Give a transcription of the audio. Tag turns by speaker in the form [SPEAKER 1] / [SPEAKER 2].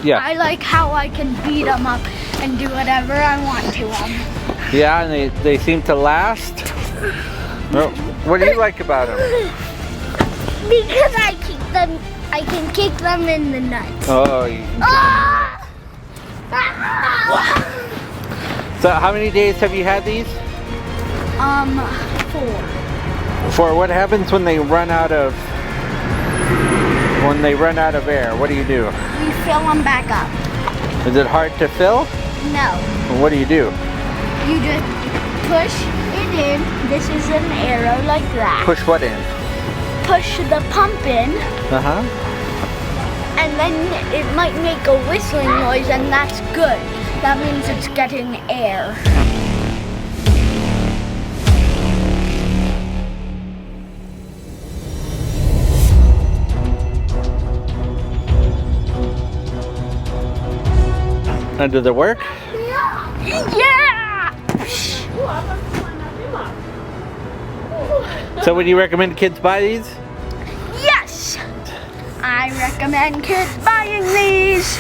[SPEAKER 1] Yeah.
[SPEAKER 2] I like how I can beat them up and do whatever I want to them.
[SPEAKER 1] Yeah, and they seem to last. Well, what do you like about them?
[SPEAKER 2] Because I can kick them in the nuts.
[SPEAKER 1] Oh, you can So how many days have you had these?
[SPEAKER 2] 4.
[SPEAKER 1] For what happens when they run out of air? What do you do?
[SPEAKER 2] We fill them back up.
[SPEAKER 1] Is it hard to fill?
[SPEAKER 2] No.
[SPEAKER 1] What do you do?
[SPEAKER 2] You just push it in. This is an arrow like that.
[SPEAKER 1] Push what in?
[SPEAKER 2] Push the pump in.
[SPEAKER 1] Uh-huh.
[SPEAKER 2] And then it might make a whistling noise, and that's good. That means it's getting air.
[SPEAKER 1] And does it work?
[SPEAKER 2] Yeah!
[SPEAKER 1] So would you recommend kids buy these?
[SPEAKER 2] Yes! I recommend kids buying these.